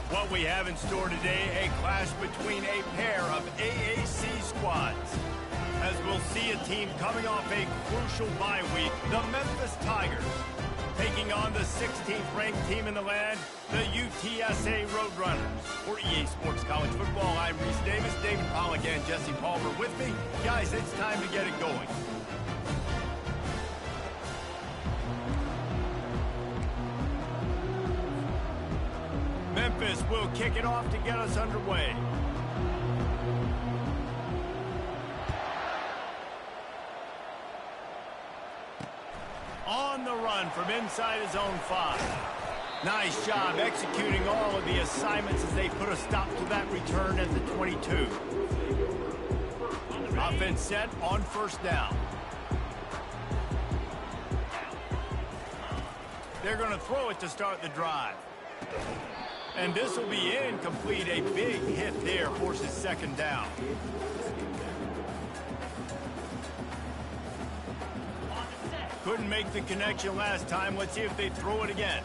What we have in store today, a clash between a pair of AAC squads. As we'll see a team coming off a crucial bye week, the Memphis Tigers, taking on the 16th ranked team in the land, the UTSA Roadrunners. For EA Sports College Football, I'm Reese Davis, David Pollack, and Jesse Palmer with me. Guys, it's time to get it going. Memphis will kick it off to get us underway. On the run from inside his own 5. Nice job executing all of the assignments as they put a stop to that return at the 22. Offense set on first down. They're going to throw it to start the drive. And this will be incomplete. A big hit there forces second down. Couldn't make the connection last time. Let's see if they throw it again.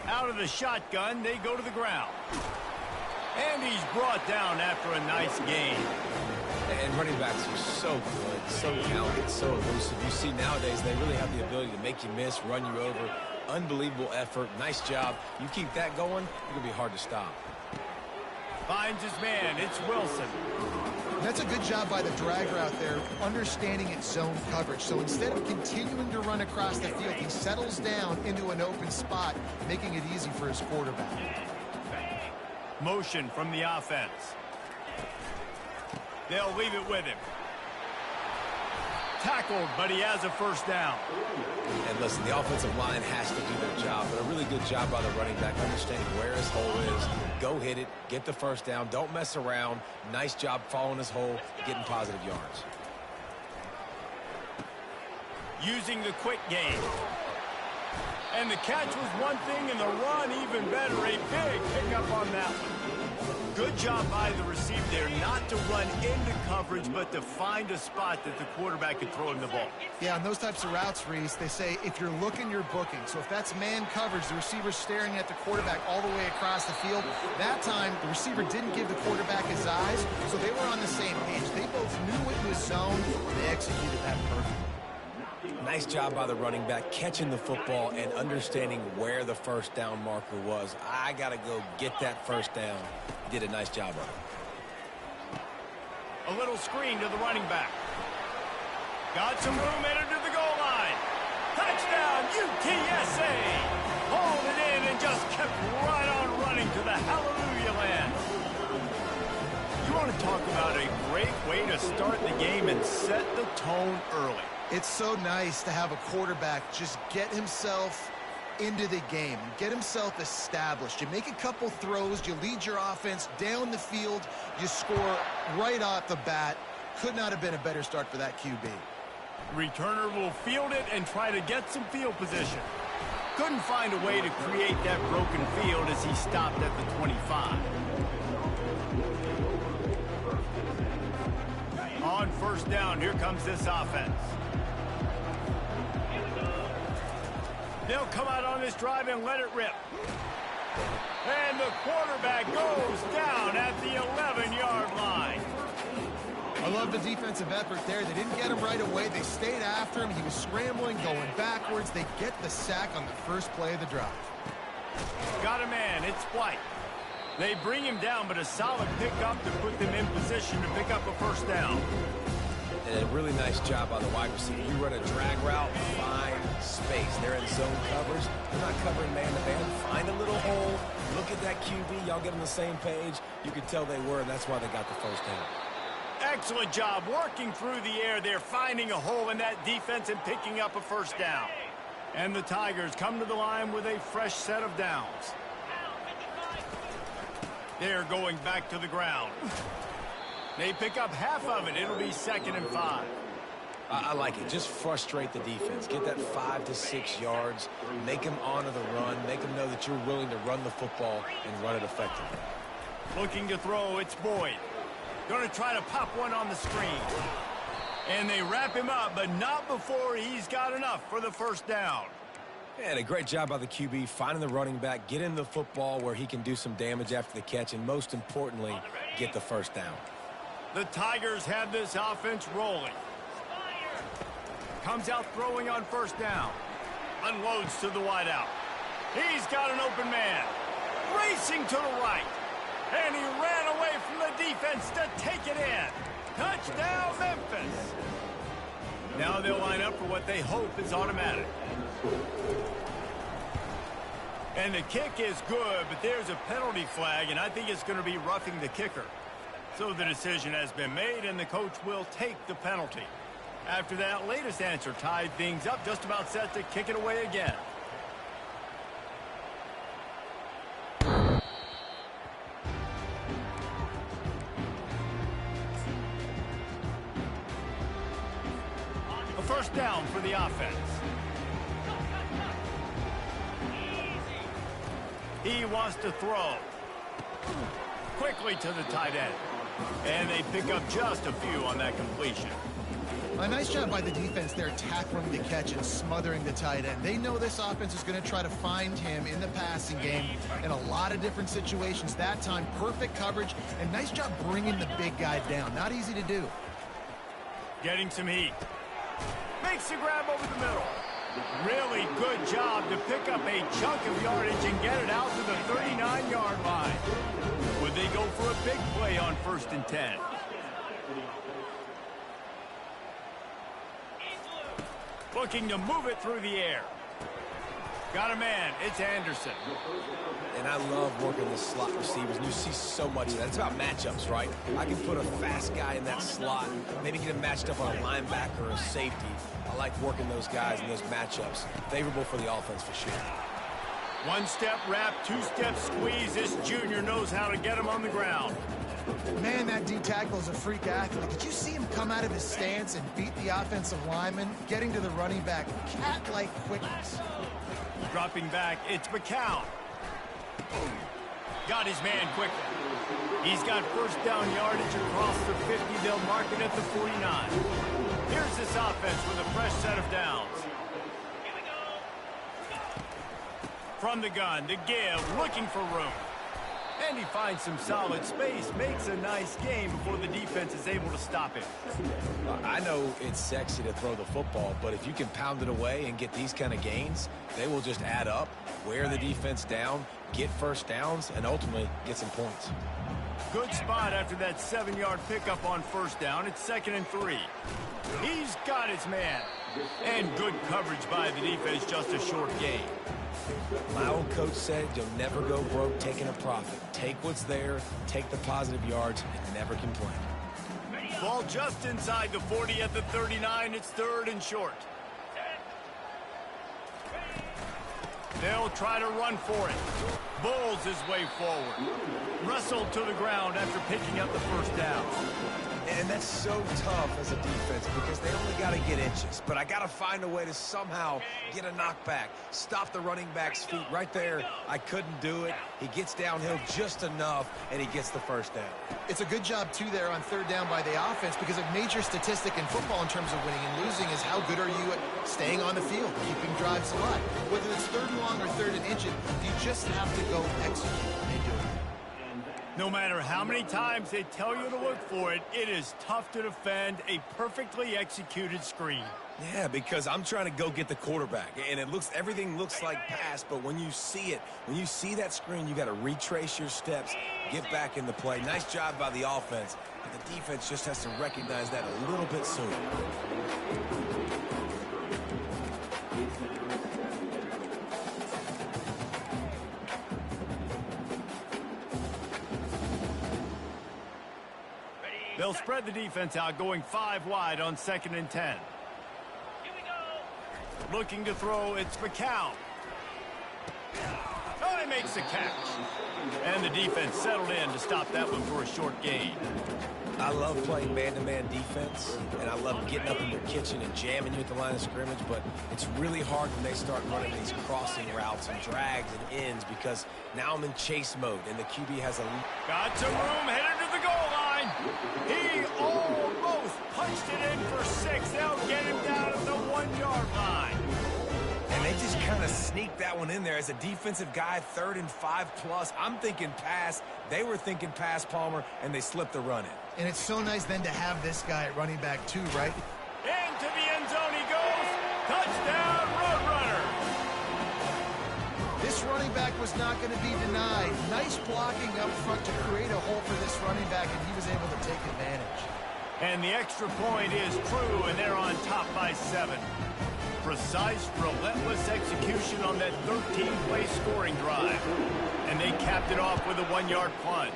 Out of the shotgun, they go to the ground. And he's brought down after a nice gain. And running backs are so good, so talented, so elusive. You see nowadays they really have the ability to make you miss, run you over. Unbelievable effort. Nice job. You keep that going, it's going to be hard to stop. Finds his man. It's Wilson. That's a good job by the drag route there, understanding its zone coverage. So instead of continuing to run across the field, he settles down into an open spot, making it easy for his quarterback. Motion from the offense. They'll leave it with him. Tackled, but he has a first down. And listen, the offensive line has to do their job, but a really good job by the running back, understanding where his hole is. Go hit it, get the first down, don't mess around. Nice job following his hole, getting positive yards. Using the quick game. And the catch was one thing, and the run even better. A big pickup on that one. Good job by the receiver there, not to run into coverage, but to find a spot that the quarterback could throw him the ball. Yeah, on those types of routes, Reese, they say if you're looking, you're booking. So if that's man coverage, the receiver's staring at the quarterback all the way across the field. That time, the receiver didn't give the quarterback his eyes, so they were on the same page. They both knew it was zone. They executed that perfectly. Nice job by the running back, catching the football and understanding where the first down marker was. I got to go get that first down. He did a nice job of it. A little screen to the running back. Got some room, entered to the goal line. Touchdown, UTSA! Hauled it in and just kept right on running to the hallelujah land. You want to talk about a great way to start the game and set the tone early. It's so nice to have a quarterback just get himself into the game, get himself established. You make a couple throws, you lead your offense down the field, you score right off the bat. Could not have been a better start for that QB. Returner will field it and try to get some field position. Couldn't find a way to create that broken field as he stopped at the 25. On first down, here comes this offense. They'll come out on this drive and let it rip. And the quarterback goes down at the 11-yard line. I love the defensive effort there. They didn't get him right away. They stayed after him. He was scrambling, going backwards. They get the sack on the first play of the drive. Got a man. It's White. They bring him down, but a solid pickup to put them in position to pick up a first down. And a really nice job by the wide receiver. You run a drag route, find space. They're in zone covers. They're not covering man-to-man. Find a little hole. Look at that QB. Y'all get on the same page. You can tell they were, and that's why they got the first down. Excellent job working through the air there, finding a hole in that defense and picking up a first down. And the Tigers come to the line with a fresh set of downs. They're going back to the ground. They pick up half of it. It'll be 2nd and 5. I like it. Just frustrate the defense. Get that 5 to 6 yards. Make them honor the run. Make them know that you're willing to run the football and run it effectively. Looking to throw, it's Boyd. Going to try to pop one on the screen. And they wrap him up, but not before he's got enough for the first down. And a great job by the QB, finding the running back, getting the football where he can do some damage after the catch, and most importantly, get the first down. The Tigers have this offense rolling. Comes out throwing on first down. Unloads to the wideout. He's got an open man. Racing to the right. And he ran away from the defense to take it in. Touchdown, Memphis. Now they'll line up for what they hope is automatic. And the kick is good, but there's a penalty flag, and I think it's going to be roughing the kicker. So the decision has been made, and the coach will take the penalty. After that latest answer tied things up, just about set to kick it away again. A first down for the offense. He wants to throw. Quickly to the tight end. And they pick up just a few on that completion. A nice job by the defense there, tackling the catch and smothering the tight end. They know this offense is going to try to find him in the passing game in a lot of different situations. That time, perfect coverage, and nice job bringing the big guy down. Not easy to do. Getting some heat. Makes the grab over the middle. Really good job to pick up a chunk of yardage and get it out to the 39-yard line. Would they go for a big play on 1st and 10? Looking to move it through the air. Got a man. It's Anderson. And I love working the slot receivers. And you see so much of that. It's about matchups, right? I can put a fast guy in that slot, maybe get him matched up on a linebacker or a safety. I like working those guys in those matchups. Favorable for the offense for sure. One-step wrap, two-step squeeze. This junior knows how to get him on the ground. Man, that D-tackle is a freak athlete. Did you see him come out of his stance and beat the offensive lineman, getting to the running back? Cat-like quickness. Dropping back, it's McCown. Got his man quickly. He's got first down yardage across the 50. They'll mark it at the 49. Here's this offense with a fresh set of downs. From the gun, to give, looking for room. And he finds some solid space, makes a nice game before the defense is able to stop him. I know it's sexy to throw the football, but if you can pound it away and get these kind of gains, they will just add up, wear the defense down, get first downs, and ultimately get some points. Good spot after that 7-yard pickup on first down. It's 2nd and 3. He's got his man. And good coverage by the defense, just a short gain. My old coach said you'll never go broke taking a profit. Take what's there, take the positive yards, and never complain. Ball just inside the 40 at the 39. It's 3rd and short. They'll try to run for it. Bowls his way forward. Wrestled to the ground after picking up the first down. And that's so tough as a defense because they only got to get inches. But I got to find a way to somehow get a knockback, stop the running back's feet right there. I couldn't do it. He gets downhill just enough, and he gets the first down. It's a good job, too, there on 3rd down by the offense because a major statistic in football in terms of winning and losing is how good are you at staying on the field, keeping drives alive. Whether it's 3rd and long or 3rd and inches, you just have to go execute. They do it. No matter how many times they tell you to look for it, it is tough to defend a perfectly executed screen. Yeah, because I'm trying to go get the quarterback, and everything looks like pass, but when you see it, when you see that screen, you got to retrace your steps, get back in the play. Nice job by the offense, but the defense just has to recognize that a little bit sooner. They'll spread the defense out, going 5 wide on 2nd and 10. Looking to throw, it's McCown. Oh, he makes the catch. And the defense settled in to stop that one for a short gain. I love playing man-to-man defense, and I love getting up in your kitchen and jamming you at the line of scrimmage, but it's really hard when they start running these crossing routes and drags and ends because now I'm in chase mode, and the QB has a... Got some room, headed to the goal line. He almost punched it in for 6. They'll get him down at the 1-yard line. And And they just kind of sneaked that one in there. As a defensive guy, 3rd and 5+. I'm thinking pass. They were thinking pass, Palmer, and they slipped the run in. And it's so nice then to have this guy at running back too, right? Into the end zone he goes. Touchdown, Roadrunner. This running back was not going to be denied. Nice blocking up front to create a hole for this running back, and he was able to take advantage. And the extra point is true, and they're on top by 7. Precise, relentless execution on that 13-play scoring drive. And they capped it off with a 1-yard plunge.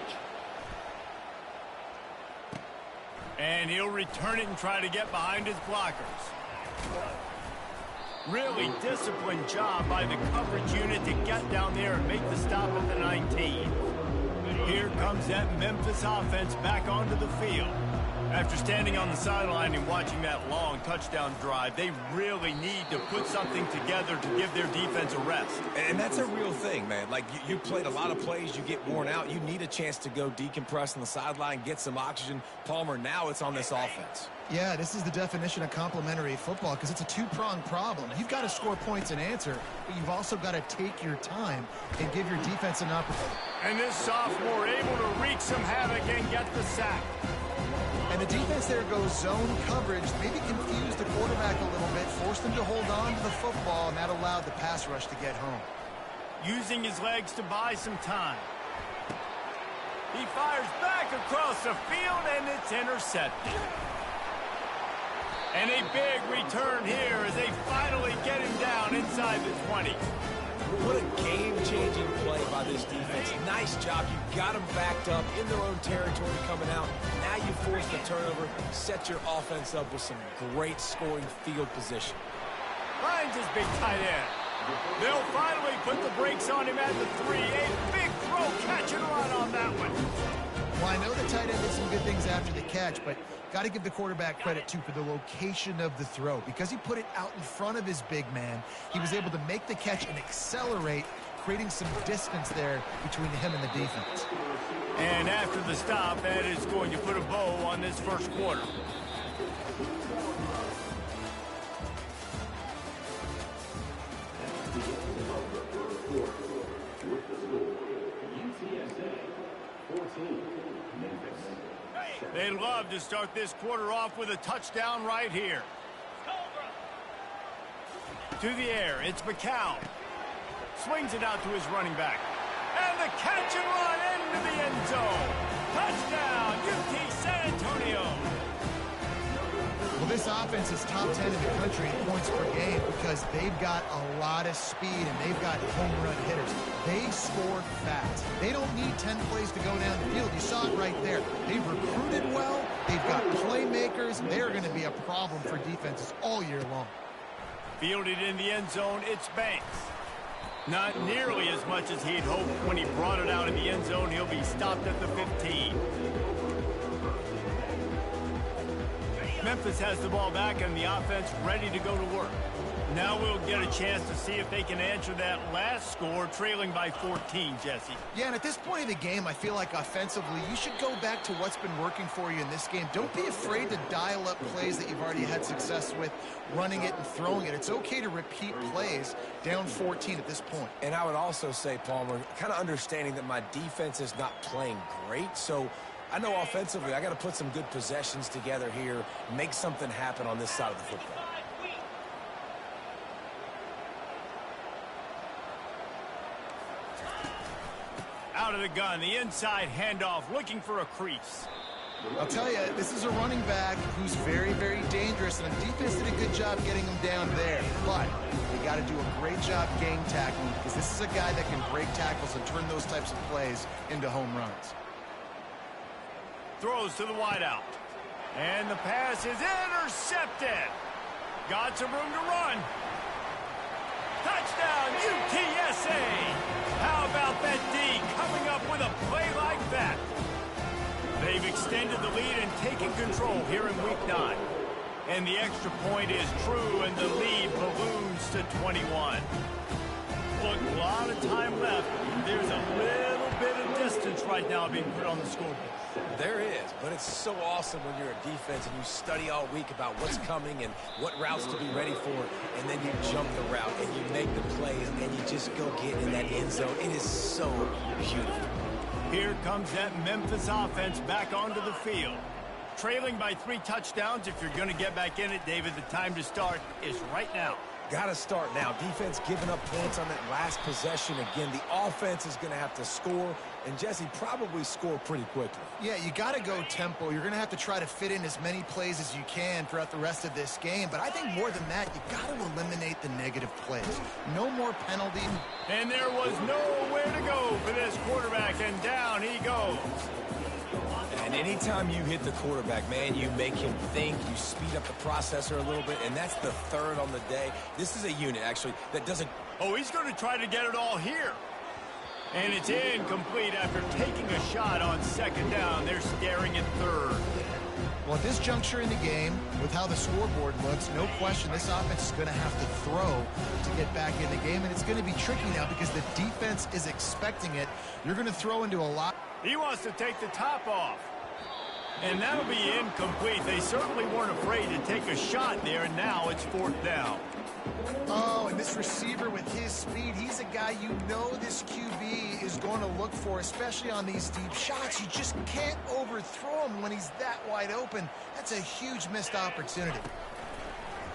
And he'll return it and try to get behind his blockers. Really disciplined job by the coverage unit to get down there and make the stop at the 19. Here comes that Memphis offense back onto the field. After standing on the sideline and watching that long touchdown drive, they really need to put something together to give their defense a rest. And that's a real thing, man. Like, you played a lot of plays, you get worn out. You need a chance to go decompress on the sideline, get some oxygen. Palmer, now it's on this offense. Yeah, this is the definition of complementary football because it's a two-pronged problem. You've got to score points and answer, but you've also got to take your time and give your defense an opportunity. And this sophomore able to wreak some havoc and get the sack. And the defense there goes zone coverage, maybe confused the quarterback a little bit, forced him to hold on to the football, and that allowed the pass rush to get home. Using his legs to buy some time. He fires back across the field, and it's intercepted. And a big return here as they finally get him down inside the 20. What a game-changing play by this defense. Nice job. You got them backed up in their own territory coming out. Now you force the turnover, set your offense up with some great scoring field position. Finds his big tight end. They'll finally put the brakes on him at the 3. A big throw, catch and run on that one. Well, I know the tight end did some good things after the catch, but got to give the quarterback credit, too, for the location of the throw. Because he put it out in front of his big man, he was able to make the catch and accelerate, creating some distance there between him and the defense. And after the stop, that is going to put a bow on this first quarter. They'd love to start this quarter off with a touchdown right here. To the air, it's McCown. Swings it out to his running back. And the catch and run into the end zone. Touchdown, UT San Antonio. Well, this offense is top 10 in the country in points per game because they've got a lot of speed and they've got home run hitters. They score fast. They don't need 10 plays to go down the field. You saw it right there. They've recruited well. They've got playmakers. They're going to be a problem for defenses all year long. Fielded in the end zone, it's Banks. Not nearly as much as he'd hoped when he brought it out in the end zone. He'll be stopped at the 15. Memphis has the ball back and the offense ready to go to work. Now we'll get a chance to see if they can answer that last score, trailing by 14, Jesse. Yeah, and at this point in the game, I feel like offensively, you should go back to what's been working for you in this game. Don't be afraid to dial up plays that you've already had success with, running it and throwing it. It's okay to repeat plays down 14 at this point. And I would also say, Palmer, kind of understanding that my defense is not playing great, so I know offensively I got to put some good possessions together here, make something happen on this side of the football. Out of the gun, the inside handoff, looking for a crease. I'll tell you, this is a running back who's very, very dangerous, and the defense did a good job getting him down there. But they got to do a great job game tackling because this is a guy that can break tackles and turn those types of plays into home runs. Throws to the wideout. And the pass is intercepted. Got some room to run. Touchdown, UTSA! How about that D coming up with a play like that? They've extended the lead and taken control here in Week 9. And the extra point is true, and the lead balloons to 21. Look, a lot of time left. There's a little bit of distance right now being put on the scoreboard. There is, but it's so awesome when you're a defense and you study all week about what's coming and what routes to be ready for, and then you jump the route and you make the plays and you just go get in that end zone. It is so beautiful. Here comes that Memphis offense back onto the field. Trailing by 3 touchdowns. If you're going to get back in it, David, the time to start is right now. Got to start now. Defense giving up points on that last possession. Again, the offense is going to have to score, and Jesse probably score pretty quickly. Yeah, you got to go tempo. You're going to have to try to fit in as many plays as you can throughout the rest of this game. But I think more than that, you got to eliminate the negative plays. No more penalties. And there was nowhere to go for this quarterback, and down he goes. And anytime you hit the quarterback, man, you make him think, you speed up the processor a little bit, and that's the third on the day. This is a unit, actually, that doesn't... Oh, he's going to try to get it all here. And it's incomplete after taking a shot on second down. They're staring at third. Well, at this juncture in the game, with how the scoreboard looks, no question this offense is going to have to throw to get back in the game, and it's going to be tricky now because the defense is expecting it. You're going to throw into a lot. He wants to take the top off. And that'll be incomplete. They certainly weren't afraid to take a shot there, and now it's 4th down. Oh, and this receiver with his speed, he's a guy you know this QB is going to look for, especially on these deep shots. You just can't overthrow him when he's that wide open. That's a huge missed opportunity.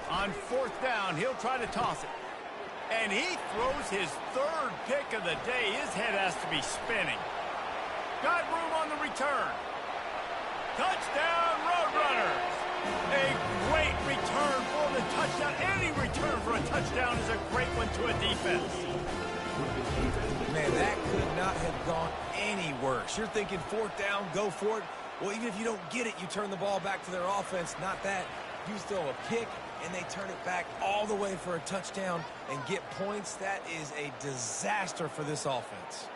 On 4th down, he'll try to toss it. And he throws his 3rd pick of the day. His head has to be spinning. Got room on the return. Touchdown, Roadrunners! A great return for the touchdown. Any return for a touchdown is a great one to a defense. Man, that could not have gone any worse. You're thinking 4th down, go for it. Well, even if you don't get it, you turn the ball back to their offense. Not that. You throw a pick, and they turn it back all the way for a touchdown and get points. That is a disaster for this offense.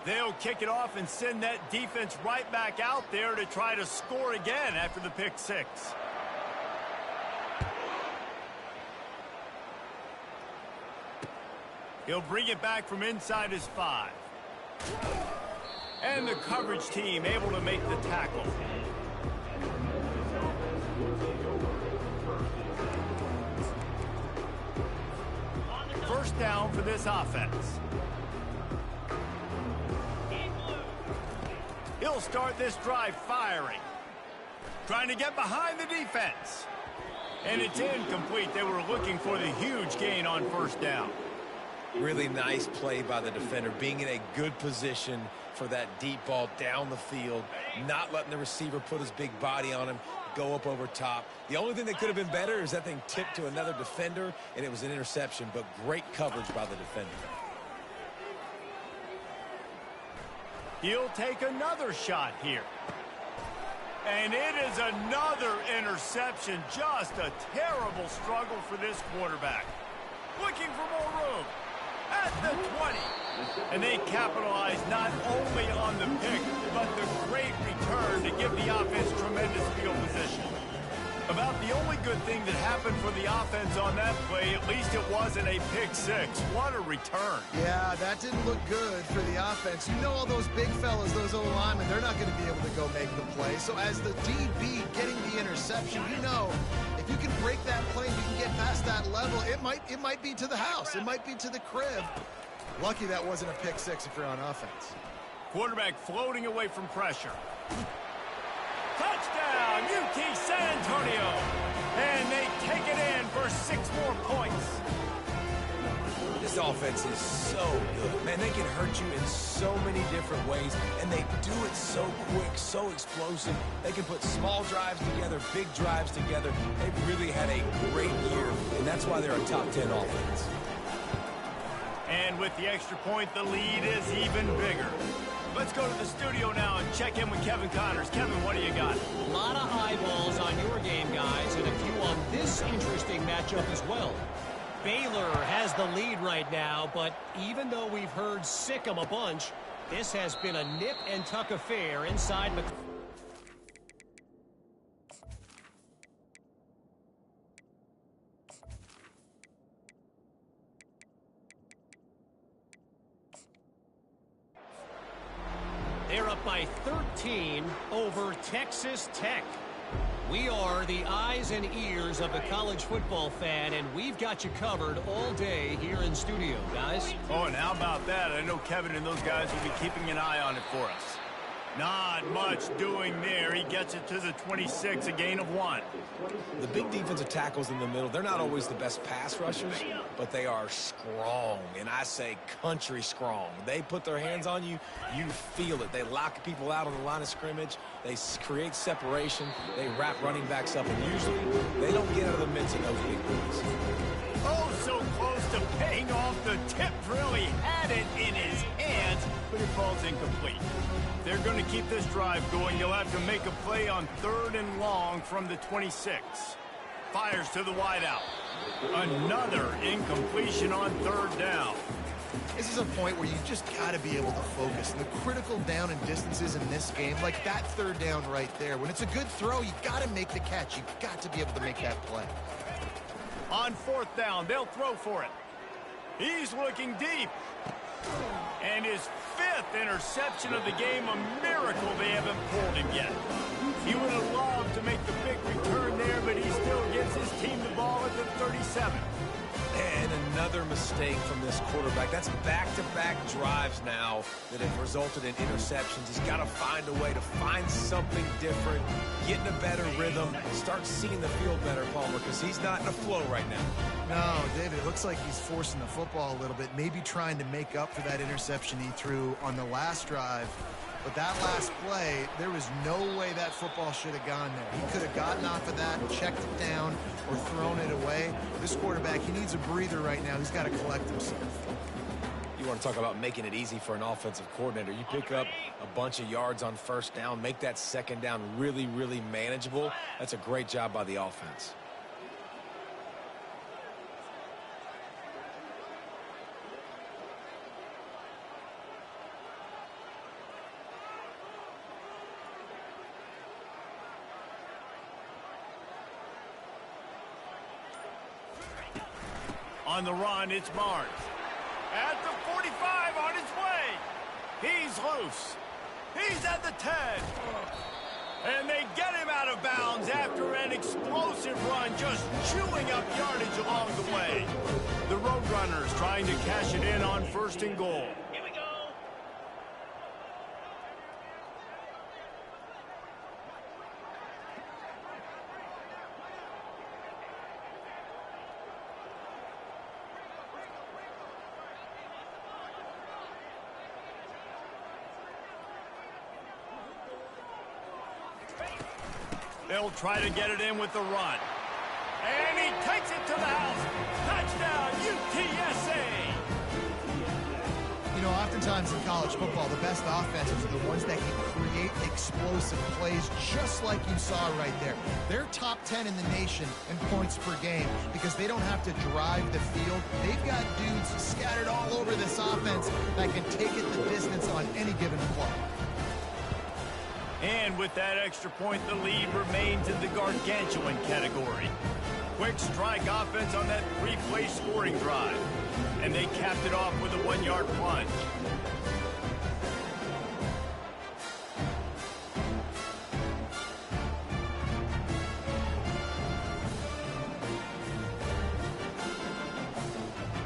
They'll kick it off and send that defense right back out there to try to score again after the pick 6. He'll bring it back from inside his 5. And the coverage team able to make the tackle. First down for this offense. He'll start this drive firing. Trying to get behind the defense. And it's incomplete. They were looking for the huge gain on 1st down. Really nice play by the defender, being in a good position for that deep ball down the field, not letting the receiver put his big body on him, go up over top. The only thing that could have been better is that thing tipped to another defender, and it was an interception, but great coverage by the defender. He'll take another shot here. And it is another interception. Just a terrible struggle for this quarterback. Looking for more room. At the 20. And they capitalize not only on the pick, but the great return to give the offense tremendous field position. About the only good thing that happened for the offense on that play, at least it wasn't a pick 6. What a return. Yeah, that didn't look good for the offense. You know all those big fellas, those O-linemen, they're not going to be able to go make the play. So as the DB getting the interception, you know, if you can break that play, you can get past that level, it might be to the house. It might be to the crib. Lucky that wasn't a pick 6 if you're on offense. Quarterback floating away from pressure. Touchdown, UT San Antonio. And they take it in for 6 more points. This offense is so good. Man, they can hurt you in so many different ways, and they do it so quick, so explosive. They can put small drives together, big drives together. They've really had a great year, and that's why they're a top 10 offense. And with the extra point, the lead is even bigger. Let's go to the studio now and check in with Kevin Connors. Kevin, what do you got? A lot of eyeballs on your game, guys, and a few on this interesting matchup as well. Baylor has the lead right now, but even though we've heard sick 'em a bunch, this has been a nip-and-tuck affair inside McCoy. They're up by 13 over Texas Tech. We are the eyes and ears of the college football fan, and we've got you covered all day here in studio, guys. Oh, and how about that? I know Kevin and those guys will be keeping an eye on it for us. Not much doing there. He gets it to the 26, a gain of 1. The big defensive tackles in the middle, they're not always the best pass rushers, but they are strong, and I say country strong. They put their hands on you, you feel it. They lock people out on the line of scrimmage. They create separation. They wrap running backs up, and usually they don't get out of the midst of those big boys. Oh, so close to paying off the tip drill. He had it in his hands, but it falls incomplete. They're going to keep this drive going. You'll have to make a play on 3rd and long from the 26. Fires to the wideout. Another incompletion on 3rd down. This is a point where you just got to be able to focus. The critical down and distances in this game, like that 3rd down right there. When it's a good throw, you got to make the catch. You got to be able to make that play. On 4th down, they'll throw for it. He's looking deep. And his 5th interception of the game, a miracle they haven't pulled him yet. He would have loved to make the big return there, but he still gives his team the ball at the 37. And another mistake from this quarterback. That's back-to-back drives now that have resulted in interceptions. He's got to find a way to find something different, get in a better rhythm, start seeing the field better, Palmer, because he's not in a flow right now. No, David, it looks like he's forcing the football a little bit, maybe trying to make up for that interception he threw on the last drive. But that last play, there was no way that football should have gone there. He could have gotten off of that, checked it down, or thrown it away. This quarterback, he needs a breather right now. He's got to collect himself. You want to talk about making it easy for an offensive coordinator. You pick up a bunch of yards on 1st down, make that 2nd down really, really manageable. That's a great job by the offense. On the run, it's Barnes. At the 45, on his way. He's loose. He's at the 10. And they get him out of bounds after an explosive run, just chewing up yardage along the way. The Roadrunners trying to cash it in on 1st and goal. Here we go. They'll try to get it in with the run. And he takes it to the house. Touchdown, UTSA! You know, oftentimes in college football, the best offenses are the ones that can create explosive plays, just like you saw right there. They're top 10 in the nation in points per game because they don't have to drive the field. They've got dudes scattered all over this offense that can take it the distance on any given play. And with that extra point, the lead remains in the gargantuan category. Quick strike offense on that 3-play scoring drive. And they capped it off with a 1-yard plunge.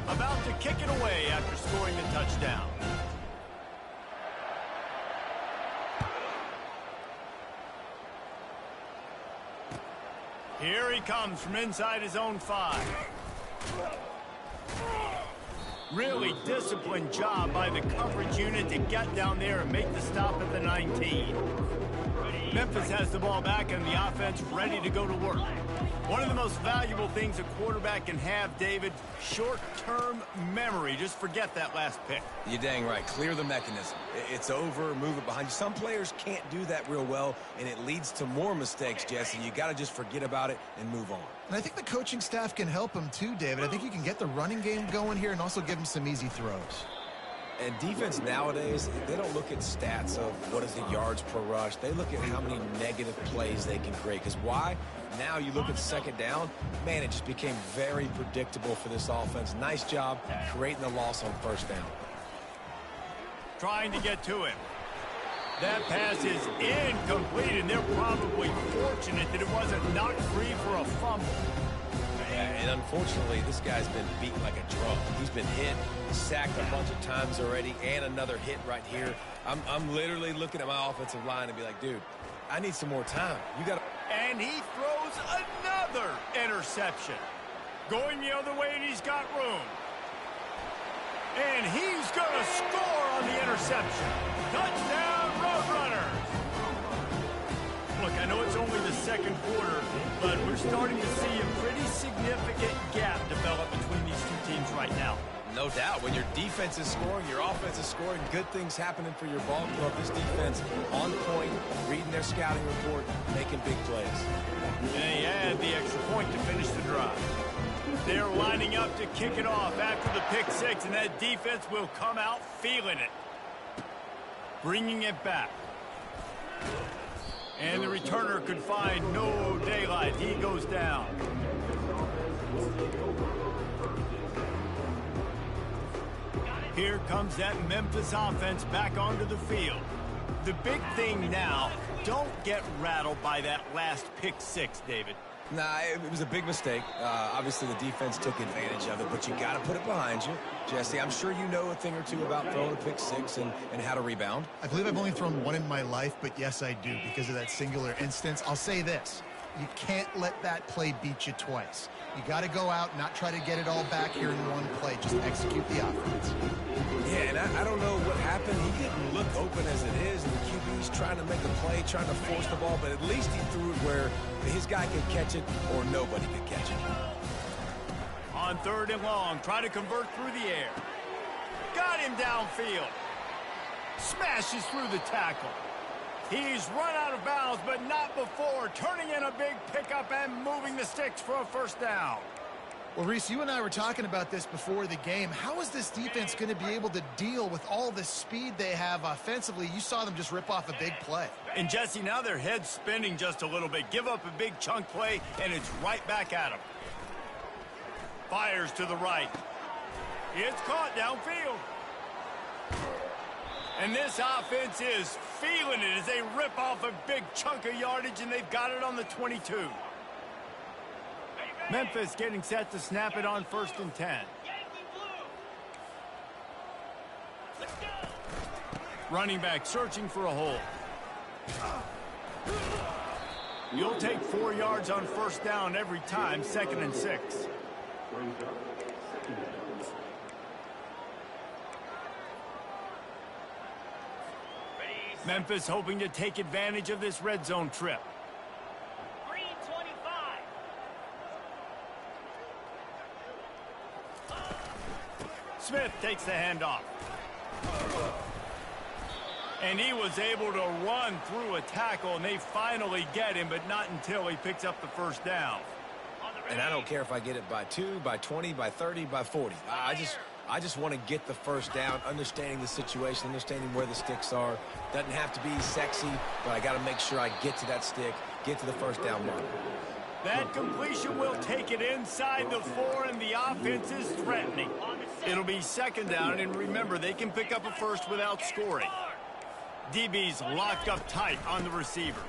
About to kick it away after scoring the touchdown. Here he comes from inside his own 5. Really disciplined job by the coverage unit to get down there and make the stop at the 19. Memphis has the ball back and the offense ready to go to work. One of the most valuable things a quarterback can have, David, short-term memory. Just forget that last pick. You're dang right. Clear the mechanism. It's over, move it behind you. Some players can't do that real well, and it leads to more mistakes, Jesse. You got to just forget about it and move on. And I think the coaching staff can help him too, David. I think you can get the running game going here and also give him some easy throws. And defense nowadays, they don't look at stats of what is the yards per rush. They look at how many negative plays they can create. Because why? Now you look at 2nd down, man, it just became very predictable for this offense. Nice job creating the loss on 1st down. Trying to get to him. That pass is incomplete, and they're probably fortunate that it wasn't knocked free for a fumble. Yeah, and unfortunately, this guy's been beat like a drum. He's been hit, sacked a bunch of times already, and another hit right here. I'm literally looking at my offensive line and be like, dude, I need some more time. You got to... And he throws another interception. Going the other way, and he's got room. And he's going to score on the interception. Touchdown, Roadrunners. Look, I know it's only the second quarter, but we're starting to see a pretty significant gap develop between these two teams right now. No doubt. When your defense is scoring, your offense is scoring, good things happening for your ball club. This defense on point, reading their scouting report, making big plays. And he had the extra point to finish the drive. They're lining up to kick it off after the pick six, and that defense will come out feeling it. Bringing it back. And the returner could find no daylight. He goes down. Here comes that Memphis offense back onto the field. The big thing now, don't get rattled by that last pick six, David. Nah, it was a big mistake. Obviously, the defense took advantage of it, but you got to put it behind you. Jesse, I'm sure you know a thing or two about throwing a pick six and how to rebound. I believe I've only thrown one in my life, but yes, I do because of that singular instance. I'll say this. You can't let that play beat you twice. You got to go out, not try to get it all back here in one play. Just execute the offense. Yeah, and I don't know what happened. He didn't look open as it is, and the QB's trying to make a play, trying to force the ball, but at least he threw it where his guy could catch it or nobody could catch it. On third and long, try to convert through the air. Got him downfield. Smashes through the tackle. He's run out of bounds, but not before turning in a big pickup and moving the sticks for a first down. Well, Reese, you and I were talking about this before the game. How is this defense going to be able to deal with all the speed they have offensively? You saw them just rip off a big play. And, Jesse, now their head's spinning just a little bit. Give up a big chunk play, and it's right back at them. Fires to the right. It's caught downfield. And this offense is feeling it as they rip off a big chunk of yardage, and they've got it on the 22. Memphis getting set to snap it on 1st and 10. Running back searching for a hole. You'll take 4 yards on first down every time, 2nd and 6. Memphis hoping to take advantage of this red zone trip. Green 25. Smith takes the handoff. And he was able to run through a tackle, and they finally get him, but not until he picks up the first down. And I don't care if I get it by 2, by 20, by 30, by 40. I just want to get the first down, understanding the situation, understanding where the sticks are. Doesn't have to be sexy, but I got to make sure I get to that stick, get to the first down mark. That completion will take it inside the 4, and the offense is threatening. It'll be 2nd down, and remember, they can pick up a first without scoring. DB's locked up tight on the receivers.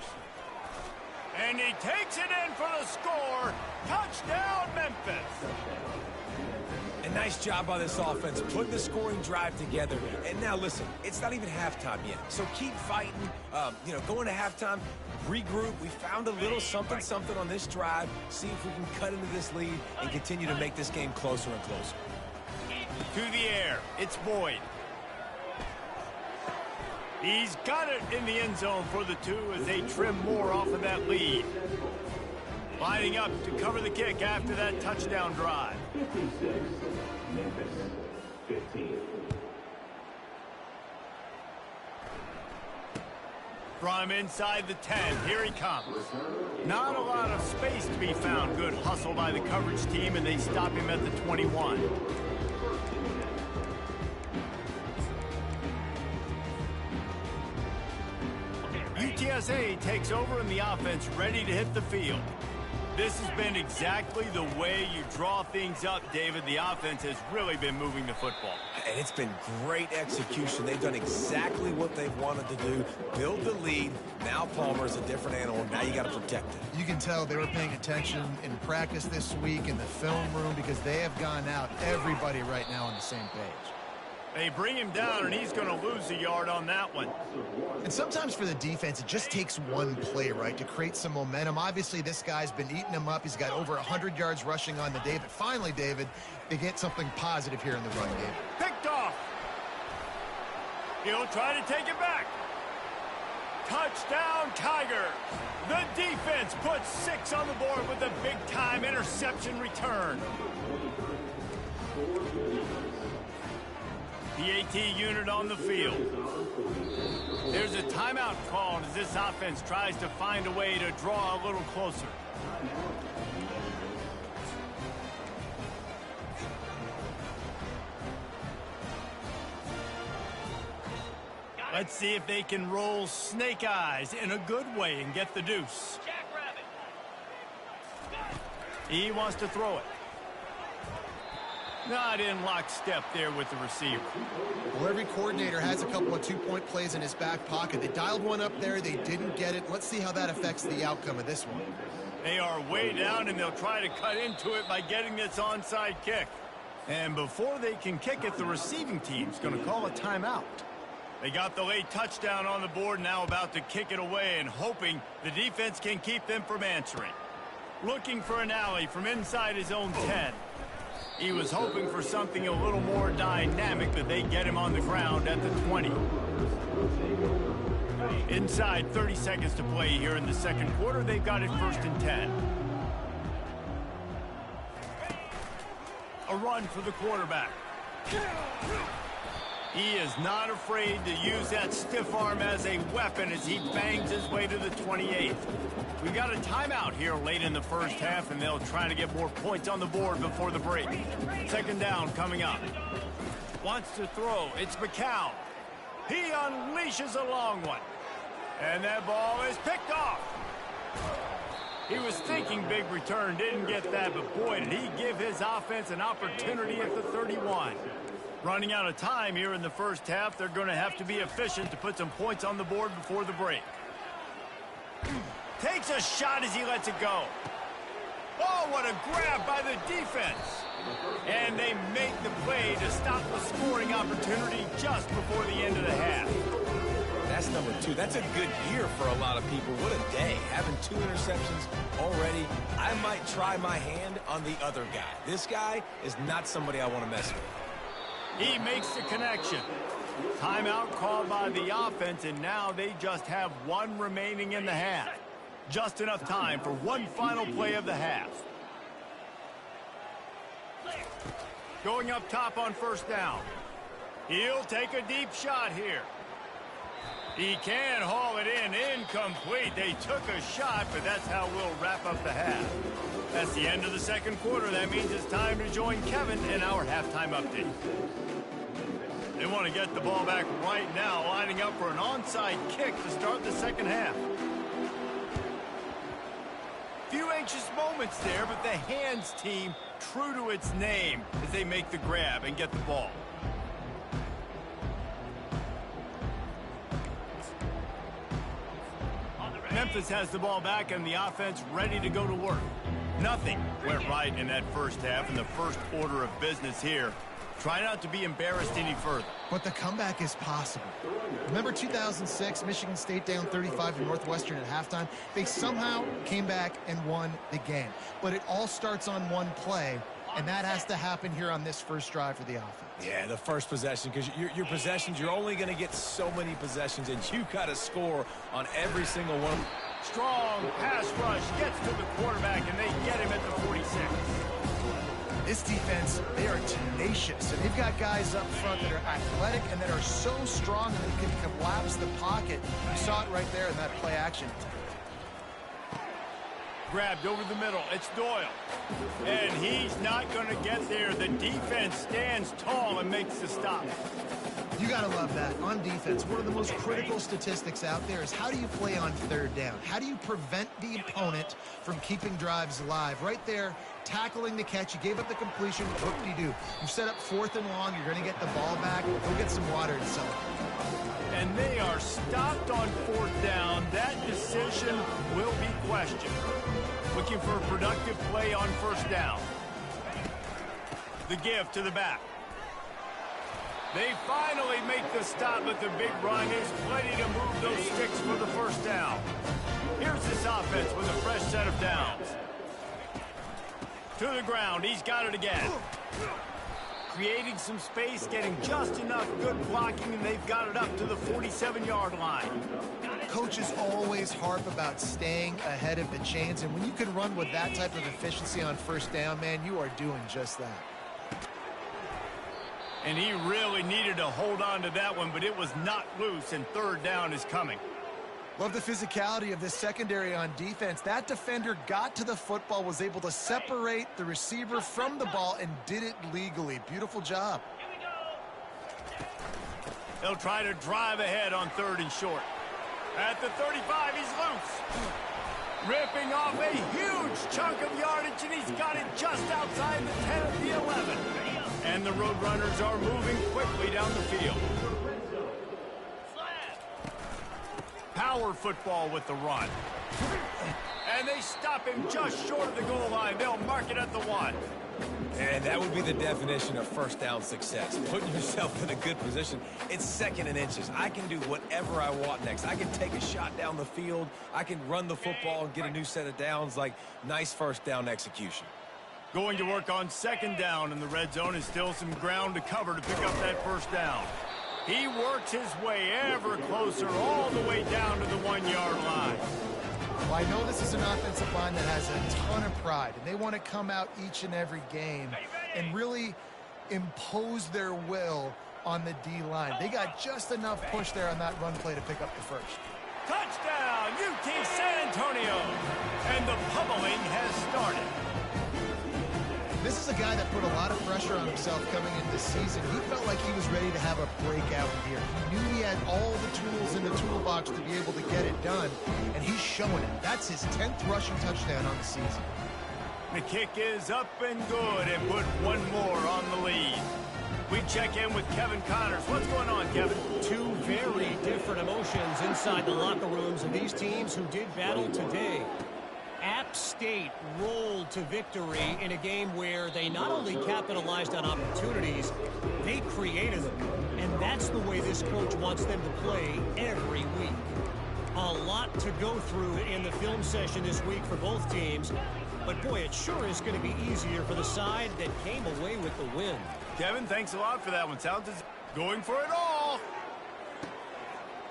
And he takes it in for the score. Touchdown, Memphis. A nice job by this offense, putting the scoring drive together. And now, listen, it's not even halftime yet. So keep fighting, going to halftime, regroup. We found a little something on this drive. See if we can cut into this lead and continue to make this game closer and closer. To the air, it's Boyd. He's got it in the end zone for the 2 as they trim more off of that lead. Lining up to cover the kick after that touchdown drive. 56, Memphis, 15. From inside the 10, here he comes. Not a lot of space to be found. Good hustle by the coverage team, and they stop him at the 21. UTSA takes over, and the offense ready to hit the field. This has been exactly the way you draw things up, David. The offense has really been moving the football. And it's been great execution. They've done exactly what they've wanted to do. Build the lead. Now Palmer's a different animal. Now you got to protect it. You can tell they were paying attention in practice this week in the film room because they have gone out, everybody right now on the same page. They bring him down, and he's going to lose a yard on that one. And sometimes for the defense, it just takes one play, right, to create some momentum. Obviously, this guy's been eating him up. He's got over 100 yards rushing on the day. But finally, David, they get something positive here in the run game. Picked off. He'll try to take it back. Touchdown, Tigers. The defense puts 6 on the board with a big-time interception return. The AT unit on the field. There's a timeout called as this offense tries to find a way to draw a little closer. Let's see if they can roll snake eyes in a good way and get the deuce. He wants to throw it. Not in lockstep there with the receiver. Well, every coordinator has a couple of two-point plays in his back pocket. They dialed one up there. They didn't get it. Let's see how that affects the outcome of this one. They are way down, and they'll try to cut into it by getting this onside kick. And before they can kick it, the receiving team's going to call a timeout. They got the late touchdown on the board, now about to kick it away and hoping the defense can keep them from answering. Looking for an alley from inside his own 10. He was hoping for something a little more dynamic, but they get him on the ground at the 20. Inside 30 seconds to play here in the second quarter. They've got it 1st and 10. A run for the quarterback. He is not afraid to use that stiff arm as a weapon as he bangs his way to the 28th. We've got a timeout here late in the first half, and they'll try to get more points on the board before the break. 2nd down coming up. Wants to throw. It's McCown. He unleashes a long one. And that ball is picked off. He was thinking big return, didn't get that, but boy, did he give his offense an opportunity at the 31. Running out of time here in the first half, they're going to have to be efficient to put some points on the board before the break. Takes a shot as he lets it go. Oh, what a grab by the defense. And they make the play to stop the scoring opportunity just before the end of the half. That's number 2. That's a good year for a lot of people. What a day. Having 2 interceptions already. I might try my hand on the other guy. This guy is not somebody I want to mess with. He makes the connection. Timeout called by the offense, and now they just have 1 remaining in the half. Just enough time for one final play of the half. Going up top on 1st down. He'll take a deep shot here. He can haul it in. Incomplete. They took a shot, but that's how we'll wrap up the half. That's the end of the second quarter. That means it's time to join Kevin in our halftime update. They want to get the ball back right now, lining up for an onside kick to start the second half. Few anxious moments there, but the hands team true to its name as they make the grab and get the ball. Memphis has the ball back and the offense ready to go to work. Nothing went right in that first half in the first order of business here. Try not to be embarrassed any further. But the comeback is possible. Remember 2006, Michigan State down 35 to Northwestern at halftime? They somehow came back and won the game. But it all starts on one play, and that has to happen here on this first drive for the offense. Yeah, the first possession, because your possessions, you're only going to get so many possessions, and you got to score on every single one. Strong pass rush gets to the quarterback, and they get him at the 46. This defense, they are tenacious, and they've got guys up front that are athletic and that are so strong that they can collapse the pocket. You saw it right there in that play action. Grabbed over the middle. It's Doyle. And he's not going to get there. The defense stands tall and makes the stop. You got to love that. On defense, one of the most critical statistics out there is how do you play on third down? How do you prevent the opponent from keeping drives alive? Right there, tackling the catch. You gave up the completion. Whoop-de-doo. You set up 4th and long. You're going to get the ball back. Go get some water and sell it. And they are stopped on 4th down. That decision will be questioned. Looking for a productive play on 1st down. The give to the back. They finally make the stop, but the big run is plenty to move those sticks for the 1st down. Here's this offense with a fresh set of downs. To the ground. He's got it again. Creating some space, getting just enough good blocking, and they've got it up to the 47-yard line. Coaches always harp about staying ahead of the chains, and when you can run with that type of efficiency on 1st down, man, you are doing just that. And he really needed to hold on to that one, but it was not loose, and 3rd down is coming. Love the physicality of this secondary on defense. That defender got to the football, was able to separate the receiver from the ball, and did it legally. Beautiful job. They'll try to drive ahead on 3rd and short. At the 35, he's loose. Ripping off a huge chunk of yardage, and he's got it just outside the 10 of the 11. And the Roadrunners are moving quickly down the field. Power football with the run. And they stop him just short of the goal line. They'll mark it at the 1. And that would be the definition of 1st down success. Putting yourself in a good position. It's 2nd and inches. I can do whatever I want next. I can take a shot down the field. I can run the football and get a new set of downs. Like, nice 1st down execution. Going to work on 2nd down in the red zone, is still some ground to cover to pick up that 1st down. He works his way ever closer all the way down to the 1-yard line. Well, I know this is an offensive line that has a ton of pride, and they want to come out each and every game and really impose their will on the D-line. They got just enough push there on that run play to pick up the 1st. Touchdown, UT San Antonio! And the pummeling has started. This is a guy that put a lot of pressure on himself coming into the season. He felt like he was ready to have a breakout year. He knew he had all the tools in the toolbox to be able to get it done, and he's showing it. That's his 10th rushing touchdown on the season. The kick is up and good, and put one more on the lead. We check in with Kevin Connors. What's going on, Kevin? Two very different emotions inside the locker rooms of these teams who did battle today. App State rolled to victory in a game where they not only capitalized on opportunities, they created them. And that's the way this coach wants them to play every week. A lot to go through in the film session this week for both teams. But boy, it sure is going to be easier for the side that came away with the win. Kevin, thanks a lot for that one. Sounds as going for it all.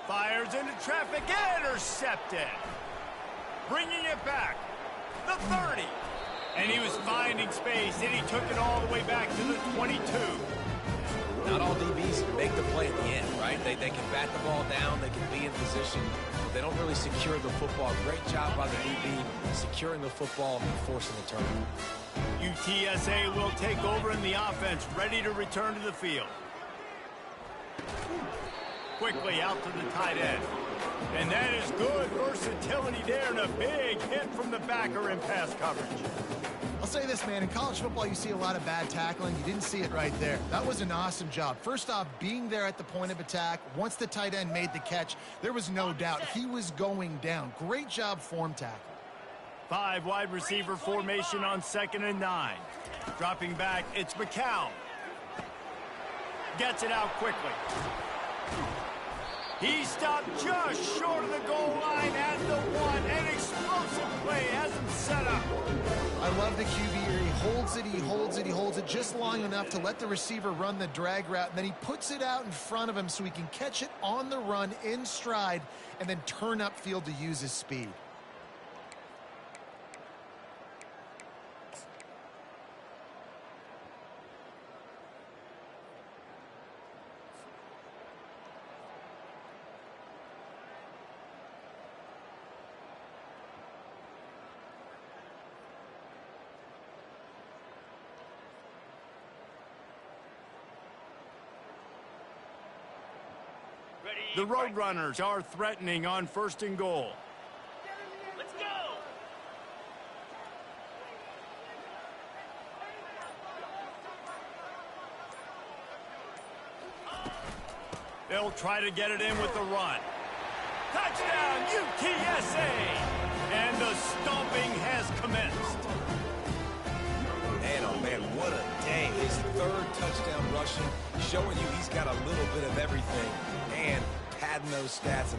Fires into traffic, intercepted. Bringing it back, the 30. And he was finding space, and he took it all the way back to the 22. Not all DBs make the play at the end, right? They can bat the ball down, they can be in position, but they don't really secure the football. Great job by the DB securing the football and forcing the turnover. UTSA will take over in the offense, ready to return to the field. Quickly out to the tight end. And that is good versatility there, and a big hit from the backer in pass coverage. I'll say this, man. In college football, you see a lot of bad tackling. You didn't see it right there. That was an awesome job. First off, being there at the point of attack. Once the tight end made the catch, there was no doubt he was going down. Great job form tackle. 5 wide receiver formation on 2nd and 9. Dropping back, it's McCown. Gets it out quickly. He stopped just short of the goal line at the 1. An explosive play has him set up. I love the QB here. He holds it, he holds it, he holds it just long enough to let the receiver run the drag route, and then he puts it out in front of him so he can catch it on the run in stride and then turn upfield to use his speed. The Roadrunners are threatening on 1st and goal. Let's go. They'll try to get it in with the run. Touchdown, UTSA! And the stomping has commenced. Man, oh man, what a day. His 3rd touchdown rushing, showing you he's got a little bit of everything and padding those stats.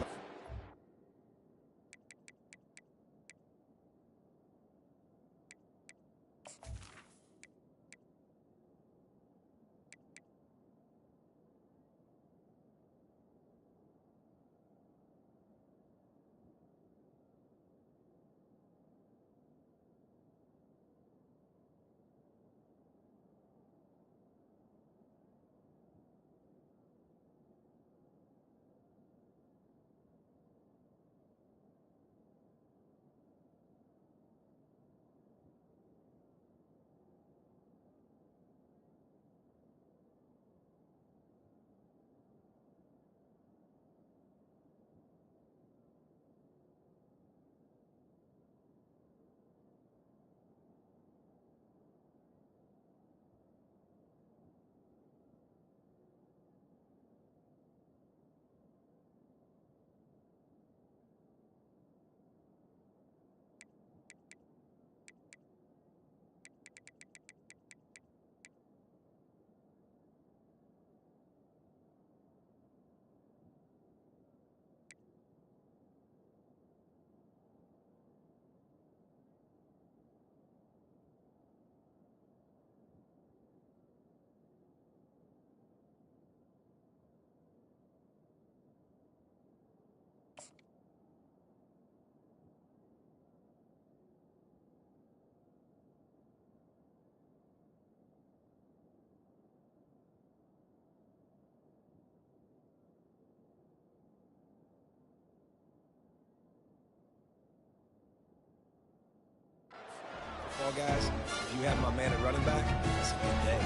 Well, guys, if you have my man at running back, it's a good day.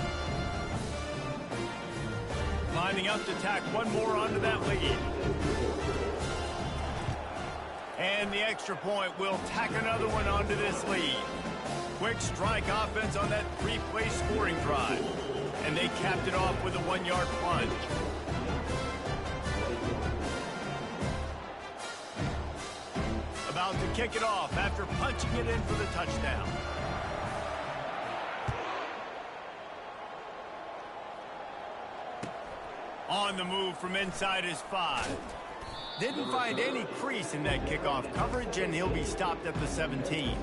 Lining up to tack one more onto that lead. And the extra point will tack another one onto this lead. Quick strike offense on that 3-play scoring drive. And they capped it off with a 1-yard plunge. About to kick it off after punching it in for the touchdown. On the move from inside his 5. Didn't find any crease in that kickoff coverage, and he'll be stopped at the 17.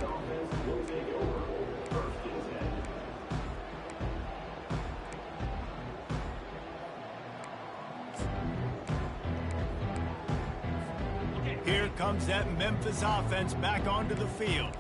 Here comes that Memphis offense back onto the field.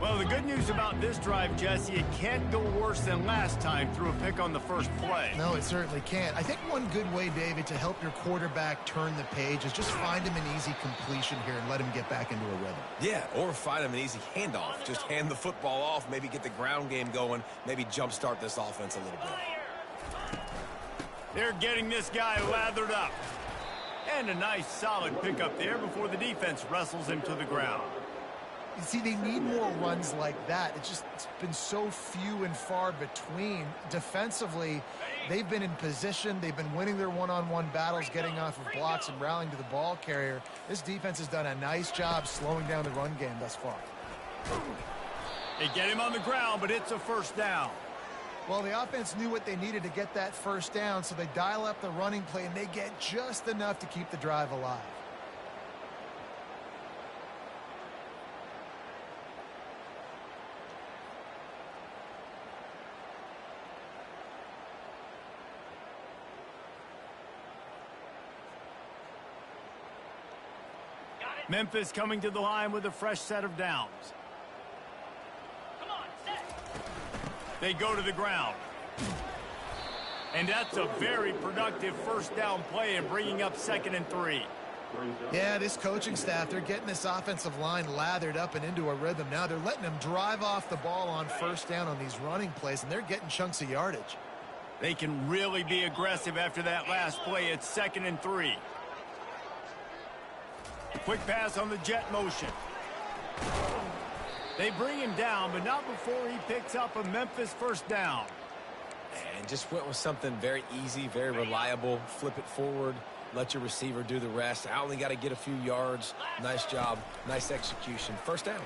Well, the good news about this drive, Jesse, it can't go worse than last time through a pick on the first play. No, it certainly can't. I think one good way, David, to help your quarterback turn the page is just find him an easy completion here and let him get back into a rhythm. Yeah, or find him an easy handoff. Just hand the football off, maybe get the ground game going, maybe jumpstart this offense a little bit. They're getting this guy lathered up. And a nice solid pickup there before the defense wrestles him to the ground. You see, they need more runs like that. It's been so few and far between. Defensively, they've been in position. They've been winning their one-on-one battles, getting off of blocks and rallying to the ball carrier. This defense has done a nice job slowing down the run game thus far. They get him on the ground, but it's a first down. Well, the offense knew what they needed to get that first down, so they dial up the running play, and they get just enough to keep the drive alive. Memphis coming to the line with a fresh set of downs. Come on, set. They go to the ground. And that's a very productive first down play and bringing up 2nd and 3. Yeah, this coaching staff, they're getting this offensive line lathered up and into a rhythm now. They're letting them drive off the ball on first down on these running plays, and they're getting chunks of yardage. They can really be aggressive after that last play. It's 2nd and 3. Quick pass on the jet motion. They bring him down, but not before he picks up a Memphis first down. And just went with something very easy, very reliable. Flip it forward, let your receiver do the rest. I only got to get a few yards. Nice job, nice execution. First down.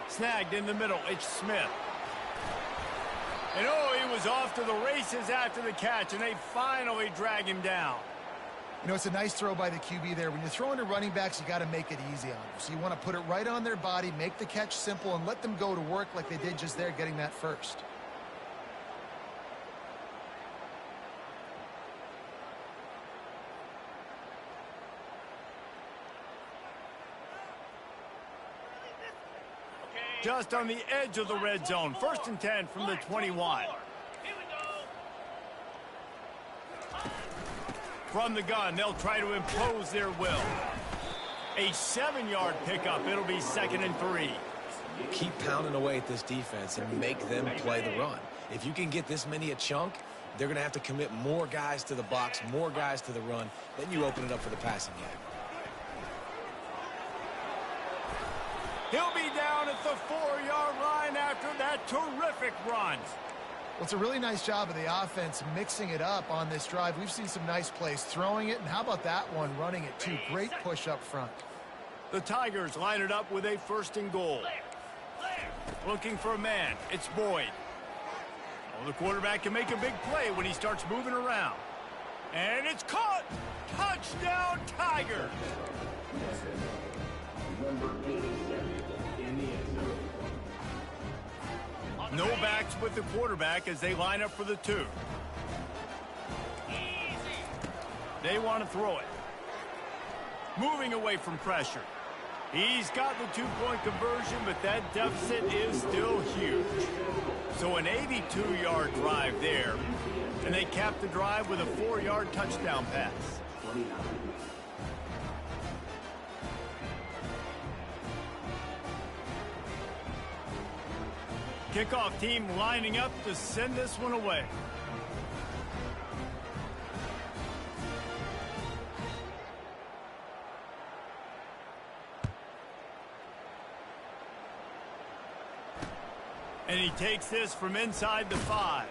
Snagged in the middle, it's Smith. And oh, he was off to the races after the catch, and they finally drag him down. You know, it's a nice throw by the QB there. When you're throwing to running backs, you got to make it easy on them. So you want to put it right on their body, make the catch simple, and let them go to work like they did just there, getting that first. Just on the edge of the red zone. 1st and 10 from the 21. Here we go. From the gun, they'll try to impose their will. A 7-yard pickup. It'll be 2nd and 3. Keep pounding away at this defense and make them play the run. If you can get this many a chunk, they're going to have to commit more guys to the box, more guys to the run. Then you open it up for the passing game. He'll be down at the 4-yard line after that terrific run. Well, it's a really nice job of the offense mixing it up on this drive. We've seen some nice plays throwing it, and how about that one running it too? Great push up front. The Tigers line it up with a 1st and goal. Looking for a man. It's Boyd. Well, the quarterback can make a big play when he starts moving around. And it's caught! Touchdown, Tigers! Number 87 in the end zone. No backs with the quarterback as they line up for the 2. They want to throw it. Moving away from pressure. He's got the 2-point conversion, but that deficit is still huge. So an 82-yard drive there. And they cap the drive with a 4-yard touchdown pass. 29. Kickoff team lining up to send this one away. And he takes this from inside the 5.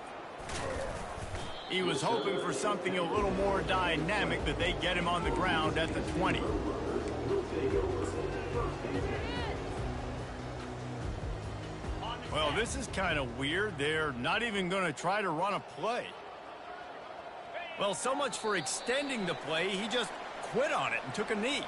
He was hoping for something a little more dynamic, but they get him on the ground at the 20. Well, this is kind of weird. They're not even going to try to run a play. Well, so much for extending the play. He just quit on it and took a knee.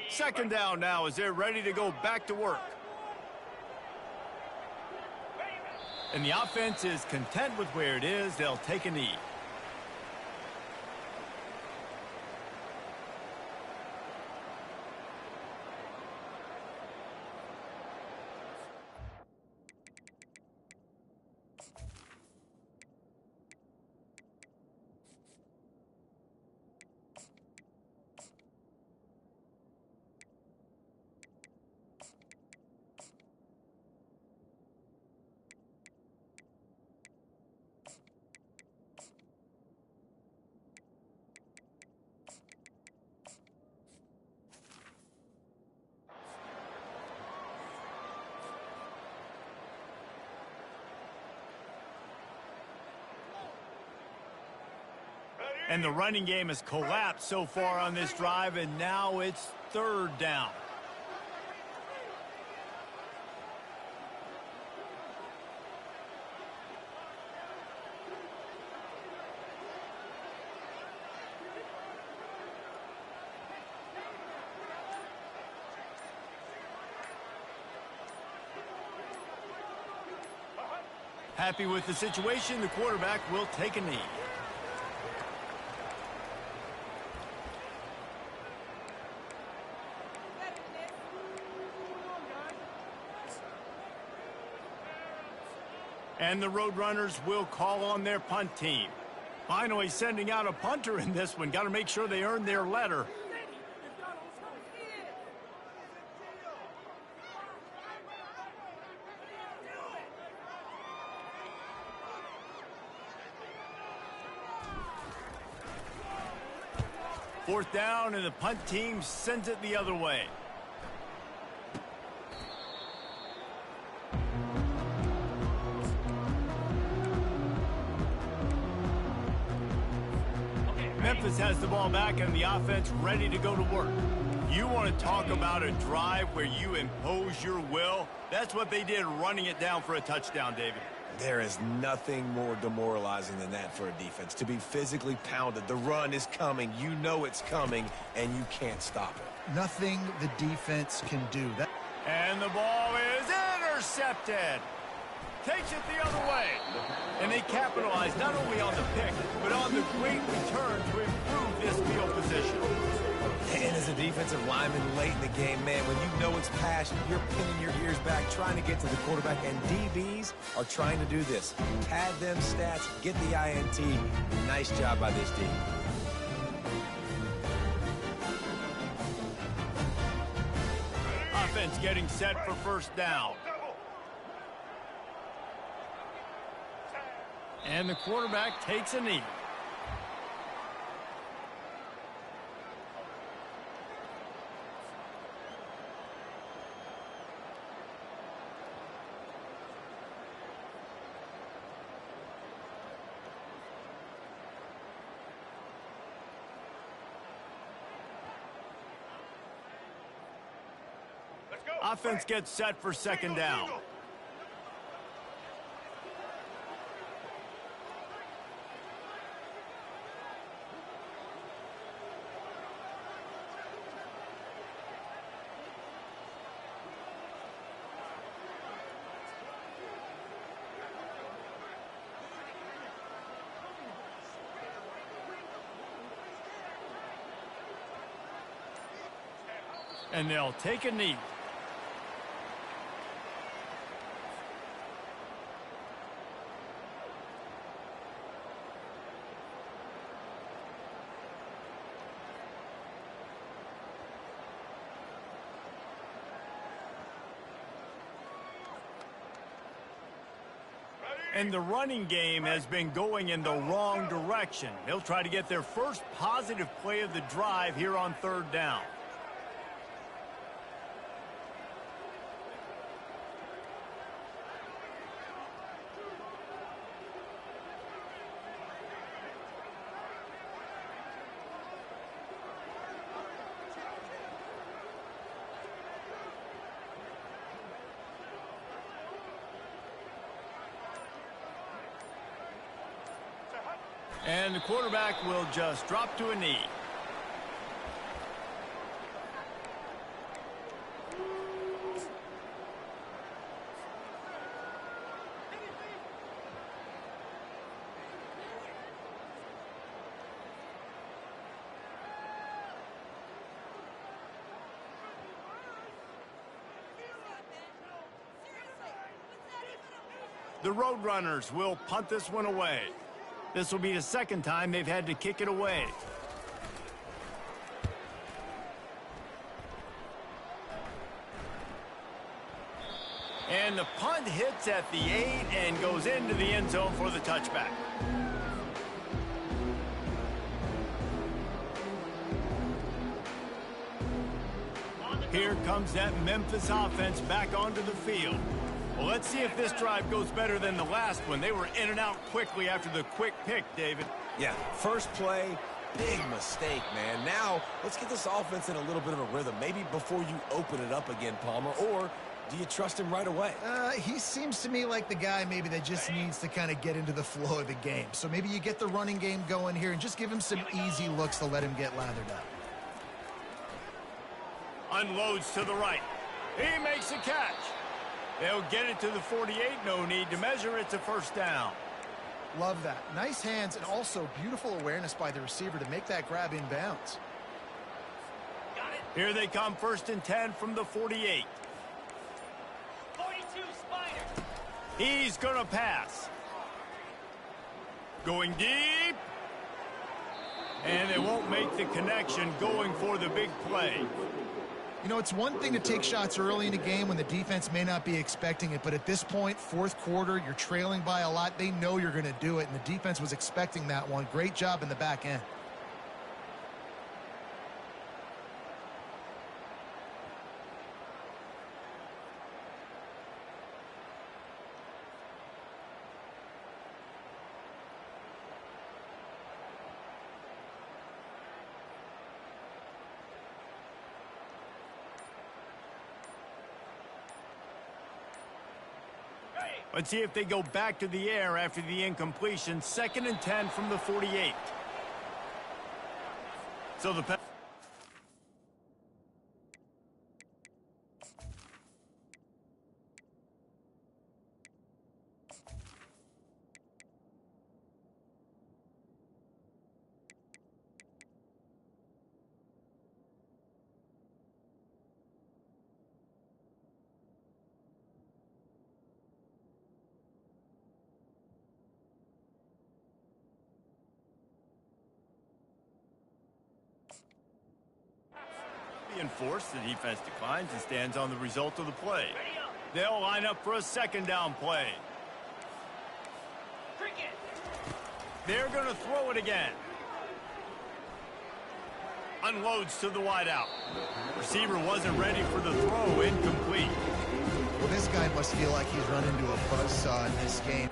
Second down now as they're ready to go back to work. And the offense is content with where it is. They'll take a knee. And the running game has collapsed so far on this drive, and now it's 3rd down. Happy with the situation, the quarterback will take a knee. And the Roadrunners will call on their punt team. Finally sending out a punter in this one. Got to make sure they earn their letter. Fourth down, and the punt team sends it the other way. Memphis has the ball back and the offense ready to go to work. You want to talk about a drive where you impose your will? That's what they did, running it down for a touchdown, David. There is nothing more demoralizing than that for a defense. To be physically pounded. The run is coming. You know it's coming, and you can't stop it. Nothing the defense can do. And the ball is intercepted. Takes it the other way. And they capitalize not only on the pick, but on the great return to improve this field position. And as a defensive lineman late in the game, man, when you know it's passion, you're pinning your ears back, trying to get to the quarterback, and DBs are trying to do this. Pad them stats, get the INT. Nice job by this D. Offense getting set for first down. And the quarterback takes a knee. Offense gets set for second down. And they'll take a knee. And the running game has been going in the wrong direction. They'll try to get their first positive play of the drive here on third down. And the quarterback will just drop to a knee. The Roadrunners will punt this one away. This will be the second time they've had to kick it away. And the punt hits at the 8 and goes into the end zone for the touchback. Here comes that Memphis offense back onto the field. Well, let's see if this drive goes better than the last one. They were in and out quickly after the quick pick, David. Yeah, first play, big mistake, man. Now, let's get this offense in a little bit of a rhythm. Maybe before you open it up again, Palmer, or do you trust him right away? He seems to me like the guy maybe that just needs to kind of get into the flow of the game. So maybe you get the running game going here and just give him some easy looks to let him get lathered up. Unloads to the right. He makes a catch. They'll get it to the 48. No need to measure. It's a first down. Love that. Nice hands and also beautiful awareness by the receiver to make that grab inbounds. Got it. Here they come, 1st and 10 from the 48. 42, Spider. He's going to pass. Going deep. And they won't make the connection going for the big play. You know, it's one thing to take shots early in a game when the defense may not be expecting it, but at this point, 4th quarter, you're trailing by a lot. They know you're going to do it, and the defense was expecting that one. Great job in the back end. Let's see if they go back to the air after the incompletion. 2nd and 10 from the 48. So the enforced. The defense declines and stands on the result of the play. They'll line up for a 2nd down play. Cricket. They're going to throw it again. Unloads to the wideout. Receiver wasn't ready for the throw. Incomplete. Well, this guy must feel like he's run into a buzzsaw in this game.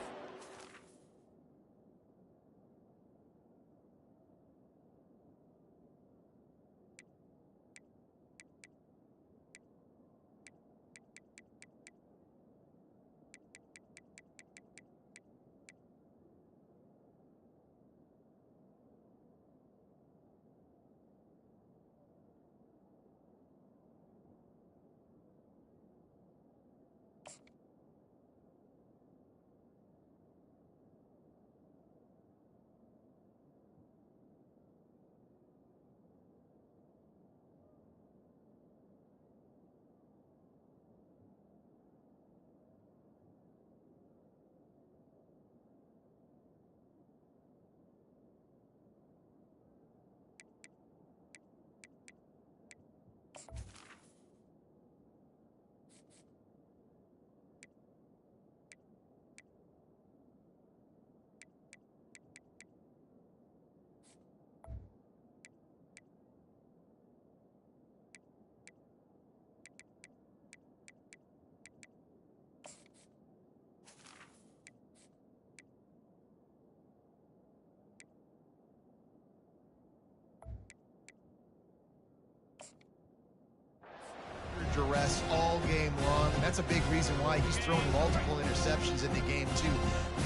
Duress all game long, and that's a big reason why he's thrown multiple interceptions in the game too.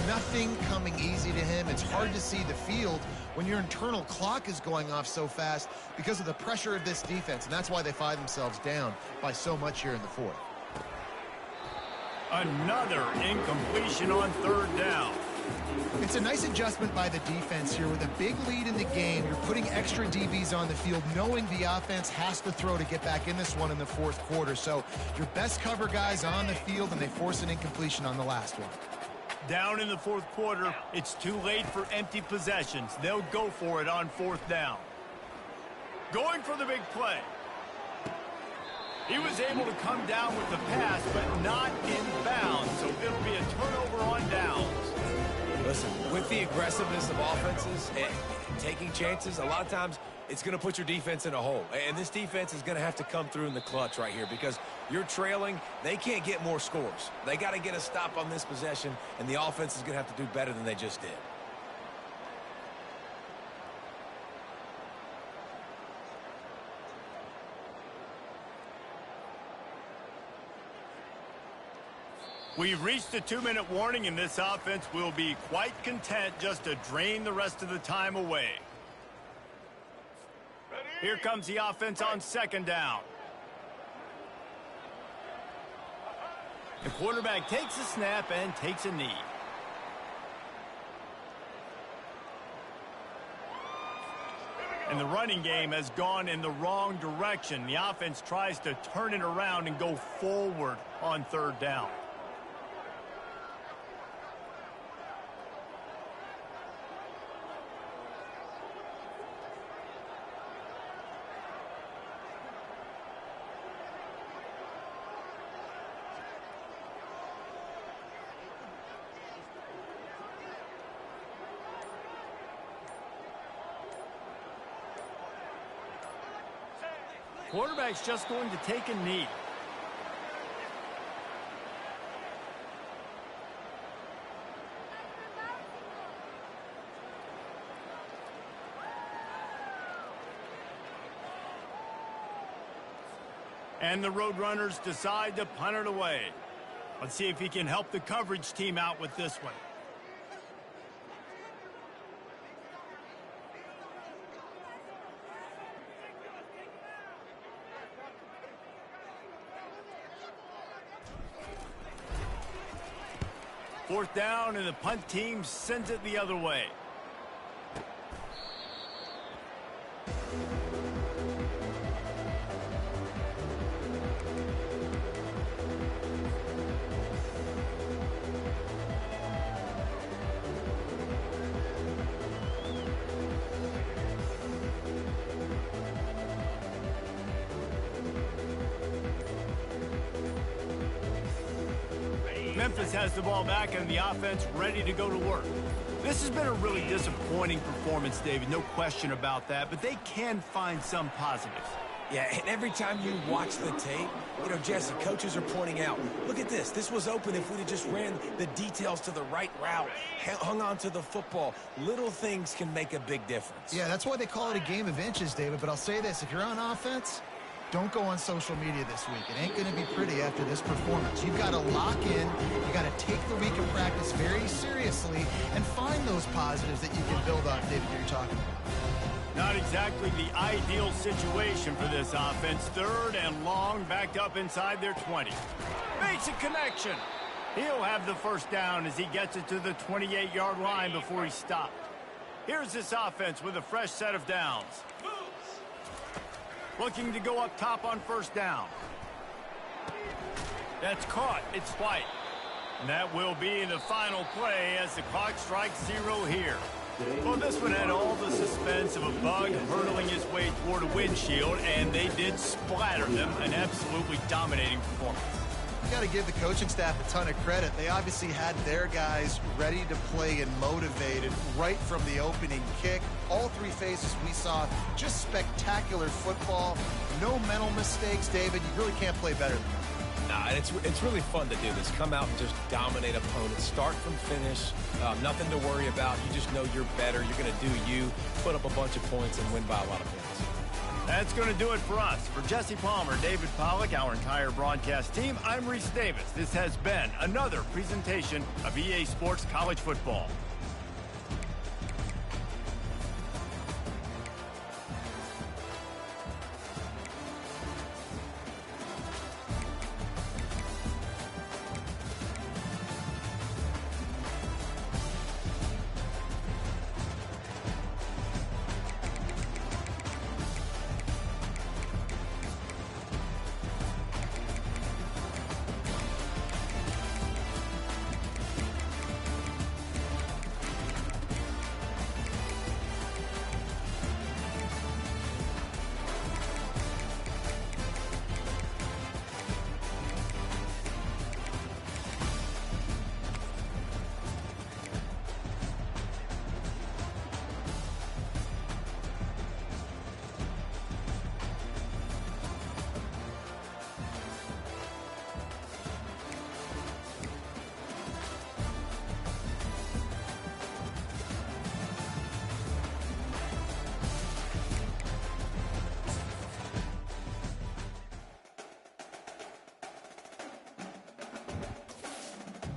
Nothing coming easy to him. It's hard to see the field when your internal clock is going off so fast because of the pressure of this defense, and that's why they find themselves down by so much here in the 4th. Another incompletion on 3rd down. It's a nice adjustment by the defense here. With a big lead in the game, you're putting extra DBs on the field, knowing the offense has to throw to get back in this one in the 4th quarter. So your best cover guys on the field, and they force an incompletion on the last one. Down in the 4th quarter, it's too late for empty possessions. They'll go for it on 4th down. Going for the big play. He was able to come down with the pass, but not in bounds, so it'll be a turnover on downs. Listen, with the aggressiveness of offenses and taking chances, a lot of times it's going to put your defense in a hole. And this defense is going to have to come through in the clutch right here because you're trailing. They can't get more scores. They got to get a stop on this possession, and the offense is going to have to do better than they just did. We've reached a 2-minute warning, and this offense will be quite content just to drain the rest of the time away. Here comes the offense on 2nd down. The quarterback takes a snap and takes a knee. And the running game has gone in the wrong direction. The offense tries to turn it around and go forward on third down. Quarterback's just going to take a knee. And the Roadrunners decide to punt it away. Let's see if he can help the coverage team out with this one. Fourth down, and the punt team sends it the other way. Memphis has the ball back and the offense ready to go to work. This has been a really disappointing performance, David, no question about that, but they can find some positives. Yeah, and every time you watch the tape, you know, Jesse, coaches are pointing out, look at this. This was open if we'd have just ran the details to the right route, hung on to the football. Little things can make a big difference. Yeah, that's why they call it a game of inches, David, but I'll say this. If you're on offense, don't go on social media this week. It ain't going to be pretty after this performance. You've got to lock in. You got to take the week of practice very seriously and find those positives that you can build on, David, you're talking about. Not exactly the ideal situation for this offense. Third and long, backed up inside their 20. Makes a connection. He'll have the first down as he gets it to the 28-yard line before he's stopped. Here's this offense with a fresh set of downs. Looking to go up top on first down. That's caught. It's White. And that will be the final play as the clock strikes 0 here. Well, this one had all the suspense of a bug hurtling his way toward a windshield, and they did splatter them. An absolutely dominating performance. You got to give the coaching staff a ton of credit. They obviously had their guys ready to play and motivated right from the opening kick. All three phases we saw, just spectacular football. No mental mistakes, David. You really can't play better than that. Nah, it's really fun to do this. Come out and just dominate opponents. Start from finish. Nothing to worry about. You just know you're better. You're going to do you, put up a bunch of points, and win by a lot of points. That's going to do it for us. For Jesse Palmer, David Pollack, our entire broadcast team, I'm Reese Davis. This has been another presentation of EA Sports College Football.